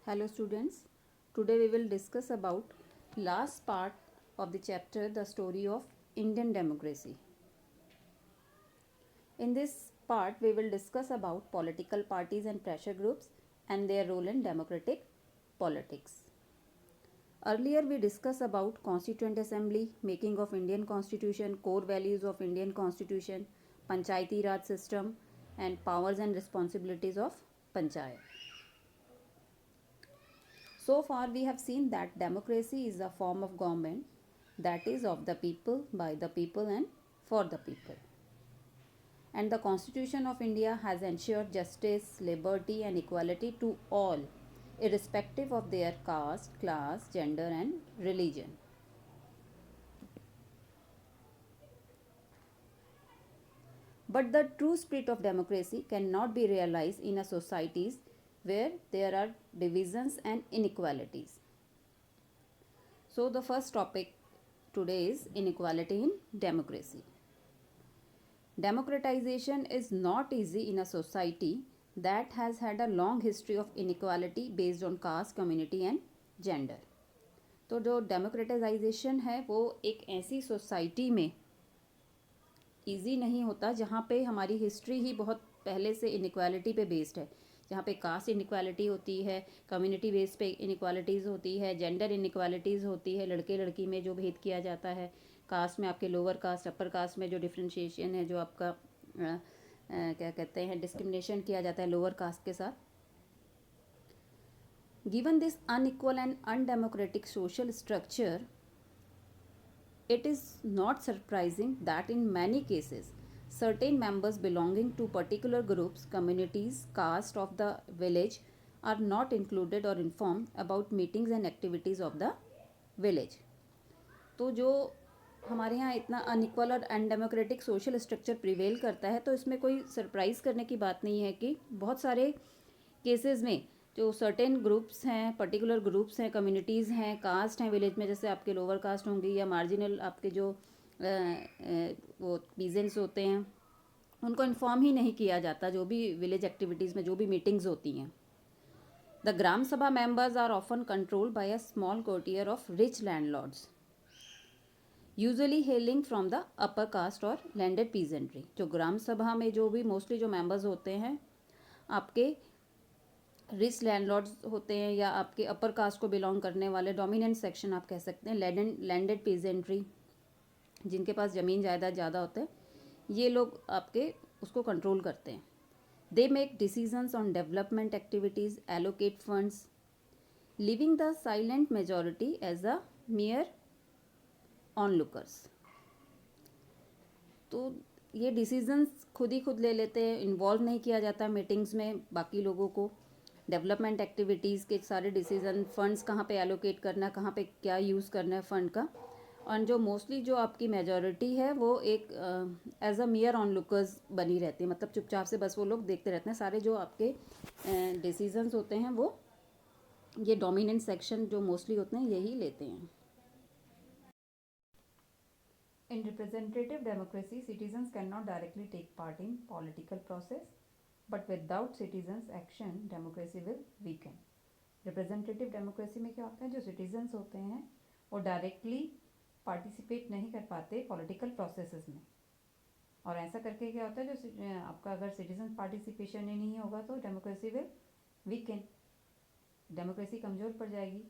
Hello students, today we will discuss about last part of the chapter, the story of Indian democracy. In this part we will discuss about political parties and pressure groups and their role in democratic politics. Earlier we discussed about Constituent Assembly, making of Indian Constitution, core values of Indian Constitution, Panchayati Raj system and powers and responsibilities of Panchayat. So far, we have seen that democracy is a form of government that is of the people, by the people, and for the people. And the Constitution of India has ensured justice, liberty, and equality to all, irrespective of their caste, class, gender, and religion. But the true spirit of democracy cannot be realized in a societies where there are divisions and inequalities. So, the first topic today is inequality in democracy. Democratization is not easy in a society that has had a long history of inequality based on caste, community and gender. तो जो democratisation है वो एक ऐसी society में easy नहीं होता जहाँ पे हमारी हिस्ट्री ही बहुत पहले से इनइक्वालिटी पे बेस्ड है, जहाँ पे कास्ट इनइक्वालिटी होती है, कम्युनिटी बेस पे इनइक्वालिटीज़ होती है, जेंडर इनइक्वालिटीज़ होती है, लड़के लड़की में जो भेद किया जाता है, कास्ट में आपके लोअर कास्ट अपर कास्ट में जो डिफ्रेंशिएशन है, जो आपका क्या कहते हैं डिस्क्रिमिनेशन किया जाता है लोअर कास्ट के साथ. Given this unequal and undemocratic social structure, it is not surprising that in many cases certain members belonging to particular groups, communities, caste of the village are not included or informed about meetings and activities of the village. तो जो हमारे यहाँ इतना unequal और undemocratic social structure prevail करता है, तो इसमें कोई सरप्राइज़ करने की बात नहीं है कि बहुत सारे केसेस में जो सर्टेन ग्रुप्स हैं, पर्टिकुलर ग्रुप्स हैं, कम्युनिटीज़ हैं, कास्ट हैं विलेज में, जैसे आपके लोअर कास्ट होंगी या मार्जिनल आपके जो वो पीजेंट्स होते हैं, उनको इन्फॉर्म ही नहीं किया जाता जो भी विलेज एक्टिविटीज़ में जो भी मीटिंग्स होती हैं. The gram sabha members are often controlled by a small coterie of rich landlords, usually hailing from the upper caste और लैंडेड पीजेंट्री. जो ग्राम सभा में जो भी मोस्टली जो मेंबर्स होते हैं आपके रिच लैंडलॉर्ड्स होते हैं या आपके अपर कास्ट को बिलोंग करने वाले डोमिनेंट सेक्शन आप कह सकते हैं, लैंडेड पीजेंट्री जिनके पास ज़मीन जायदाद ज़्यादा होते हैं, ये लोग आपके उसको कंट्रोल करते हैं. They make decisions on development activities, allocate funds, leaving the silent majority as a mere onlookers. तो ये डिसीजंस खुद ही खुद ले लेते हैं, इन्वॉल्व नहीं किया जाता मीटिंग्स में बाकी लोगों को. डेवलपमेंट एक्टिविटीज़ के सारे डिसीजन, फंड्स कहाँ पे एलोकेट करना है, कहाँ पे क्या यूज़ करना है फंड का, और जो मोस्टली जो आपकी मेजॉरिटी है वो एक as a mere onlookers बनी रहती है, मतलब चुपचाप से बस वो लोग देखते रहते हैं. सारे जो आपके डिसीजंस होते हैं वो ये डोमिनेंट सेक्शन जो मोस्टली होते हैं यही लेते हैं. In representative democracy citizens can not directly take part in political process, but without citizens action democracy will weaken. Representative democracy में क्या होता है, जो सिटीजन्स होते हैं वो डायरेक्टली पार्टिसिपेट नहीं कर पाते पॉलिटिकल प्रोसेसेस में, और ऐसा करके क्या होता है, जो आपका अगर सिटीजन पार्टिसिपेशन ही नहीं होगा तो डेमोक्रेसी विल वीकन, डेमोक्रेसी कमज़ोर पड़ जाएगी.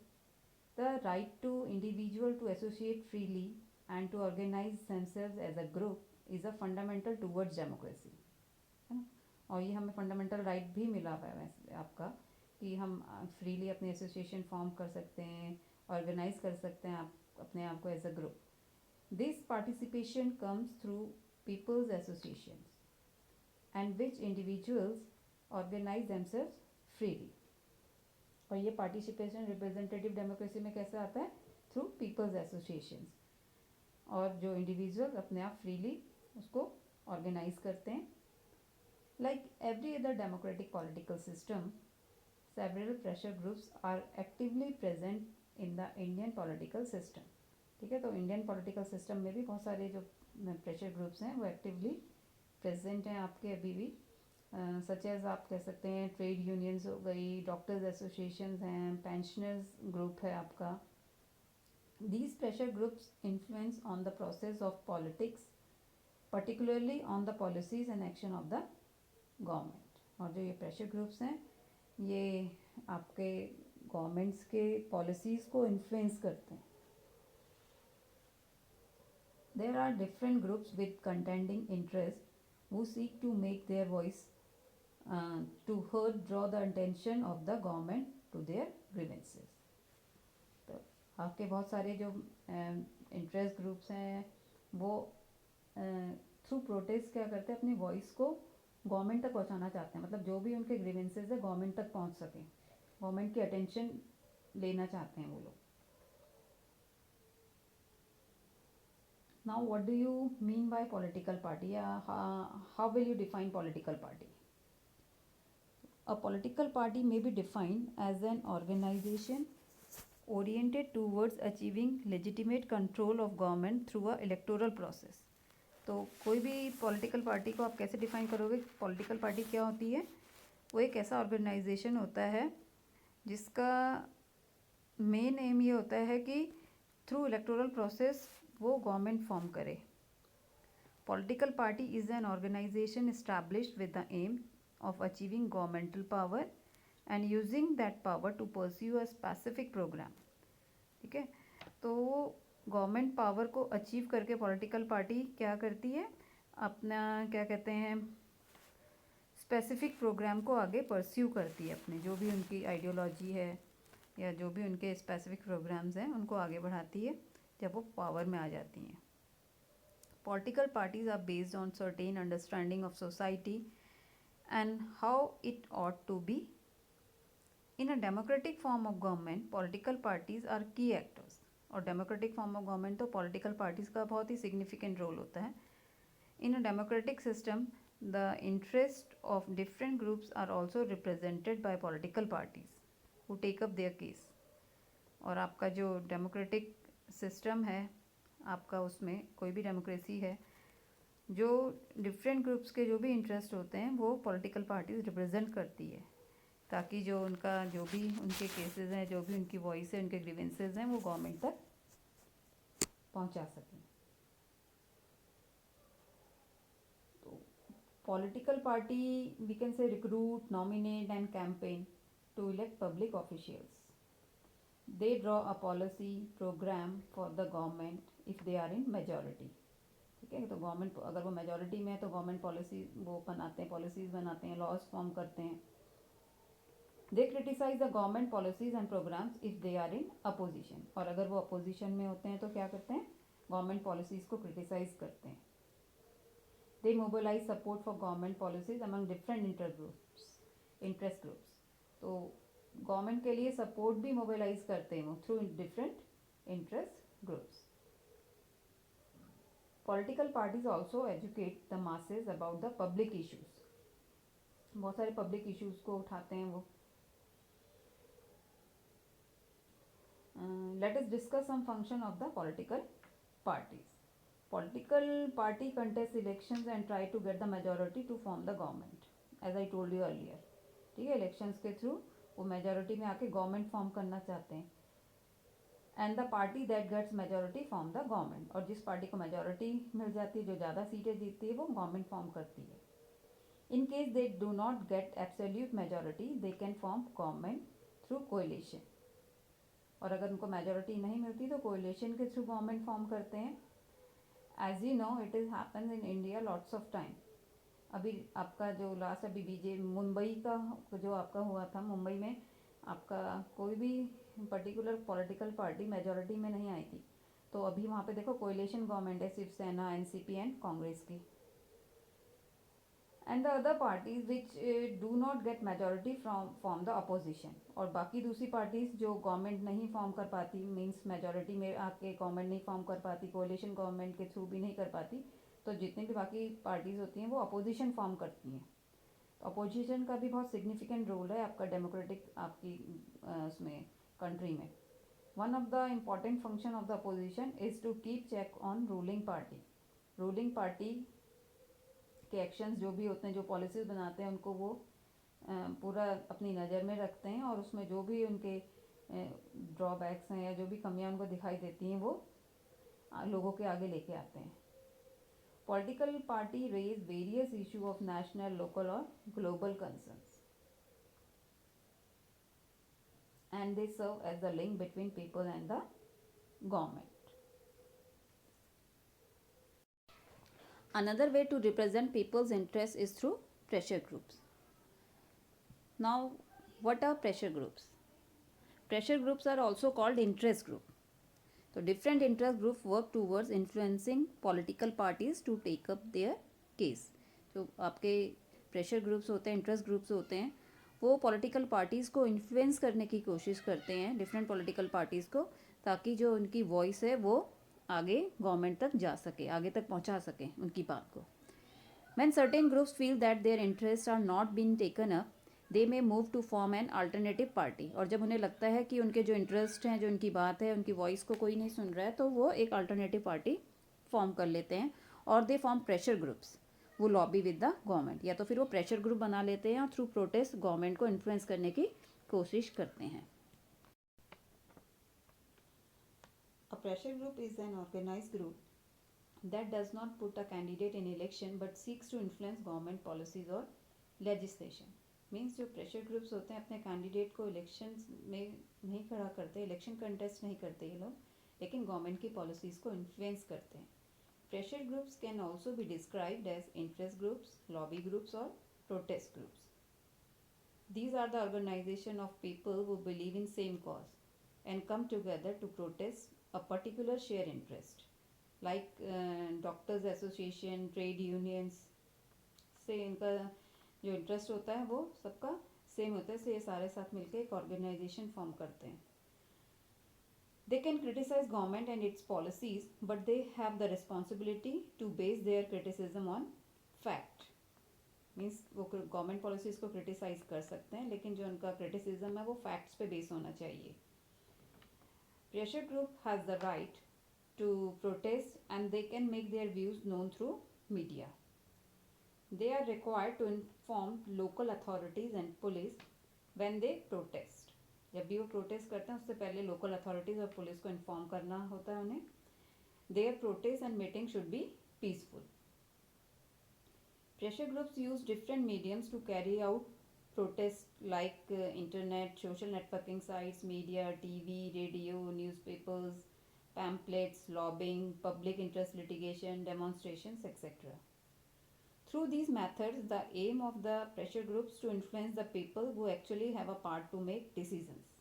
The right to individual to associate freely and to organise themselves as a group is a fundamental towards democracy, है ना. और ये हमें फंडामेंटल राइट भी मिला हुआ है वैसे आपका, कि हम फ्रीली अपने एसोसिएशन फॉर्म कर सकते हैं, ऑर्गेनाइज कर सकते हैं आप अपने आप को as a group. This participation comes through peoples associations and which individuals organise themselves freely. और ये पार्टिसिपेशन रिप्रेजेंटेटिव डेमोक्रेसी में कैसे आता है, थ्रू पीपल्स एसोसिएशंस, और जो इंडिविजुअल अपने आप फ्रीली उसको ऑर्गेनाइज करते हैं. Like every other democratic political system, several pressure groups are actively present in the Indian political system. ठीक है, तो इंडियन पॉलिटिकल सिस्टम में भी बहुत सारे जो प्रेशर ग्रुप्स हैं वो एक्टिवली प्रेजेंट हैं आपके अभी भी. सच एज आप कह सकते हैं ट्रेड यूनियंस हो गई, डॉक्टर्स एसोसिएशंस हैं, पेंशनर्स ग्रुप है आपका. These pressure groups influence on the process of politics, particularly on the policies and action of the government. और जो ये प्रेशर ग्रुप्स हैं ये आपके गवर्नमेंट्स के पॉलिसीज़ को इन्फ्लुएंस करते हैं. There are different groups with contending interests who seek to make their voice to heard, draw the attention of the government to their grievances. तो आपके बहुत सारे जो इंटरेस्ट ग्रुप्स हैं वो थ्रू प्रोटेस्ट क्या करते हैं, अपनी वॉइस को गवर्नमेंट तक पहुंचाना चाहते हैं. मतलब जो भी उनके ग्रीवेंसेस है गवर्नमेंट तक पहुंच सके, गवर्नमेंट की अटेंशन लेना चाहते हैं वो लोग. Now what do you mean by political party, या how will you define political party? A political party may be defined as an organization oriented towards achieving legitimate control of government through a electoral process. तो कोई भी political party को आप कैसे define करोगे? Political party क्या होती है? वो एक ऐसा ऑर्गेनाइजेशन होता है जिसका मेन एम ये होता है कि थ्रू इलेक्टोरल प्रोसेस वो गवर्नमेंट फॉर्म करे. Political party is an organisation established with the aim of achieving governmental power and using that power to pursue a specific program. ठीक है, तो गवर्नमेंट पावर को अचीव करके पॉलिटिकल पार्टी क्या करती है, अपना क्या कहते हैं स्पेसिफिक प्रोग्राम को आगे परस्यू करती है. अपने जो भी उनकी आइडियोलॉजी है या जो भी उनके स्पेसिफिक प्रोग्राम्स हैं उनको आगे बढ़ाती है जब वो पावर में आ जाती हैं. Political parties are based on certain understanding of society and how it ought to be. In a democratic form of government, political parties are key actors. और democratic form of government तो political parties का बहुत ही significant role होता है. In a democratic system, the interest of different groups are also represented by political parties who take up their case. और आपका जो democratic system है आपका, उसमें कोई भी डेमोक्रेसी है, जो डिफरेंट ग्रुप्स के जो भी इंटरेस्ट होते हैं वो पॉलिटिकल पार्टीज रिप्रेजेंट करती है, ताकि जो उनका जो भी उनके केसेस हैं, जो भी उनकी वॉइस है, उनके ग्रीवेंसेस हैं, वो गवर्नमेंट तक पहुंचा सकें. तो political party we can say recruit, nominate and campaign to elect public officials. They draw a policy programme for the government if they are in majority. ठीक है, तो गवर्नमेंट अगर वो मेजॉरिटी में है तो गवर्नमेंट पॉलिसी वो बनाते हैं, पॉलिसीज़ बनाते हैं, लॉज फॉर्म करते हैं. They criticise the government policies and programmes if they are in opposition. और अगर वो अपोजिशन में होते हैं तो क्या करते हैं, गवर्नमेंट पॉलिसीज़ को क्रिटिसाइज करते हैं. They mobilise support for government policies among different interest groups. तो गवर्नमेंट के लिए सपोर्ट भी मोबिलाइज करते हैं वो through different interest groups. Political parties also educate the masses about the public issues. बहुत सारे पब्लिक इश्यूज को उठाते हैं वो. Let us discuss some function of the political parties. Political party contests elections and try to get the majority to form the government, as I told you earlier. ठीक है, elections के through वो majority में आके government form करना चाहते हैं. And the party that gets majority form the government. और जिस पार्टी को मेजॉरिटी मिल जाती है, जो ज़्यादा सीटें जीतती है, वो गवर्नमेंट फॉर्म करती है. In case they do not gate absolute majority they can form government through coalition. और अगर उनको मेजॉरिटी नहीं मिलती तो कोएलिशन के थ्रू गवर्नमेंट फॉर्म करते हैं. As you know it is happen in India lots of time. अभी आपका जो लास्ट अभी मुंबई का जो आपका हुआ था, मुंबई में आपका कोई भी पर्टिकुलर पॉलिटिकल पार्टी मेजॉरिटी में नहीं आई थी, तो अभी वहाँ पे देखो कोएलिशन गवर्नमेंट है, शिवसेना, एनसीपी एंड कांग्रेस की. And the other parties which do not gate majority from the opposition. और बाकी दूसरी पार्टीज जो गवर्नमेंट नहीं फॉर्म कर पाती, मीन्स मेजॉरिटी में आके गवर्नमेंट नहीं फॉर्म कर पाती, कोएलिशन गवर्नमेंट के थ्रू भी नहीं कर पाती, तो जितनी भी बाकी पार्टीज होती हैं वो अपोजिशन फॉर्म करती हैं. तो अपोजिशन का भी बहुत सिग्निफिकेंट रोल है आपका डेमोक्रेटिक आपकी उसमें कंट्री में. One of the important function of the opposition is to keep check on ruling party. Ruling party के एक्शंस जो भी होते हैं, जो पॉलिसीज़ बनाते हैं, उनको वो पूरा अपनी नज़र में रखते हैं और उसमें जो भी उनके ड्रॉबैक्स हैं या जो भी कमियां उनको दिखाई देती हैं वो लोगों के आगे लेके आते हैं. Political party raise various issues of national, local or global concerns, and they serve as the link between people and the government. Another way to represent people's interest is through pressure groups. Now, what are pressure groups? Pressure groups are also called interest group. So different interest groups work towards influencing political parties to take up their case. जो आपके pressure groups होते हैं, interest groups होते हैं, वो political parties को influence करने की कोशिश करते हैं, डिफरेंट पॉलिटिकल पार्टीज़ को, ताकि जो उनकी वॉइस है वो आगे गवर्नमेंट तक जा सके, आगे तक पहुंचा सके उनकी बात को. When certain groups feel that their interests are not being taken up, they may move to form an alternative party. और जब उन्हें लगता है कि उनके जो इंटरेस्ट हैं, जो उनकी बात है, उनकी वॉइस को कोई नहीं सुन रहा है, तो वो एक अल्टरनेटिव पार्टी फॉर्म कर लेते हैं और दे फॉर्म प्रेशर ग्रुप्स. वो लॉबी विद द गवर्नमेंट, या तो फिर वो प्रेशर ग्रुप बना लेते हैं और थ्रू प्रोटेस्ट गवर्नमेंट को इन्फ्लुएंस करने की कोशिश करते हैं. A pressure group is an organised group that does not put a candidate in election but seeks to influence government policies और लेजिस्लेशन. मीन्स जो प्रेशर ग्रुप्स होते हैं अपने कैंडिडेट को इलेक्शन में नहीं खड़ा करते, इलेक्शन कंटेस्ट नहीं करते ये लोग, लेकिन गवर्नमेंट की पॉलिसीज़ को इन्फ्लुएंस करते हैं. Pressure groups can also be described as interest groups, lobby groups और protest groups. These are the organization of people who believe in same cause and come together to protest a particular shared interest, like doctors association, trade unions से इनका जो interest होता है वो सबका same होता है, इसलिए ये सारे साथ मिलकर एक ऑर्गेनाइजेशन फॉर्म करते हैं. They can criticise government and its policies but they have the responsibility to base their criticism on fact. Means वो गवर्नमेंट पॉलिसीज को क्रिटिसाइज कर सकते हैं, लेकिन जो उनका क्रिटिसिज्म है वो फैक्ट्स पे बेस होना चाहिए. Pressure group has the right to protest and they can make their views known through media. They are required to inform local authorities and police when they protest. जब भी वो protest करते हैं उससे पहले लोकल अथॉरिटीज़ और police को inform करना होता है उन्हें. Their protest and meeting should be peaceful. Pressure groups use different mediums to carry out protests like internet, social networking sites, media, TV, radio, newspapers, pamphlets, lobbying, public interest litigation, demonstrations, etc. Through these methods, the aim of the pressure groups to influence the people who actually have a part to make decisions.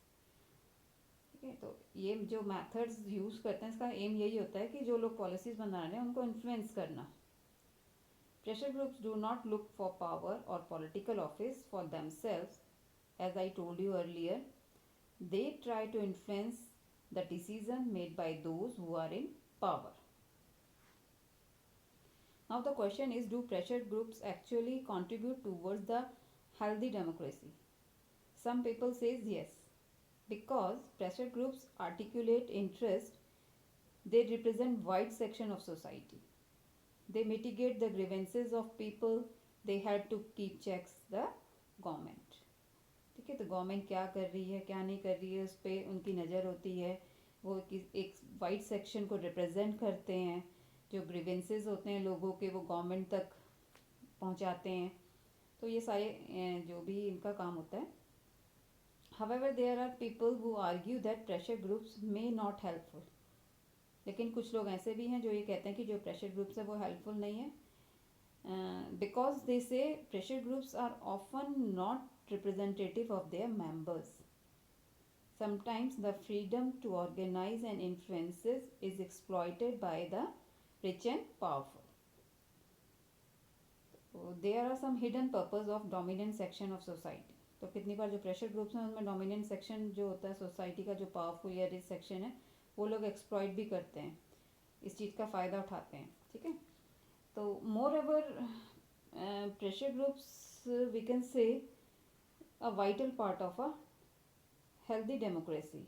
ठीक है, तो ये जो methods use करते हैं इसका M यही होता है कि जो लोग पॉलिसीज़ बना रहे हैं उनको इन्फ्लुएंस करना. Pressure groups do not look for power or political office for themselves. As I told you earlier, they try to influence the decision made by those who are in power. Now the question is, do pressure groups actually contribute towards the healthy democracy? Some people says yes, because pressure groups articulate interest, they represent wide section of society. They mitigate the grievances of people, they help to keep checks the government. ठीक है, तो government क्या कर रही है क्या नहीं कर रही है उस पर उनकी नज़र होती है. वो एक वाइड सेक्शन को रिप्रेजेंट करते हैं. जो ग्रीवेंसेस होते हैं लोगों के वो गवर्नमेंट तक पहुंचाते हैं. तो ये सारे जो भी इनका काम होता है. However there are people who argue that pressure groups may not helpful. लेकिन कुछ लोग ऐसे भी हैं जो ये कहते हैं कि जो प्रेशर ग्रुप्स है वो हेल्पफुल नहीं है, because they say pressure groups are often not representative of their members. Sometimes the freedom to organize and influences is exploited by the rich and powerful. So there are some hidden purpose of dominant section of society. तो कितनी बार जो pressure groups हैं उनमें dominant section जो होता है society का, जो पावरफुल या रिच सेक्शन है, वो लोग एक्सप्लॉइट भी करते हैं, इस चीज़ का फ़ायदा उठाते हैं. ठीक है, तो moreover pressure groups we can say a vital part of a healthy democracy.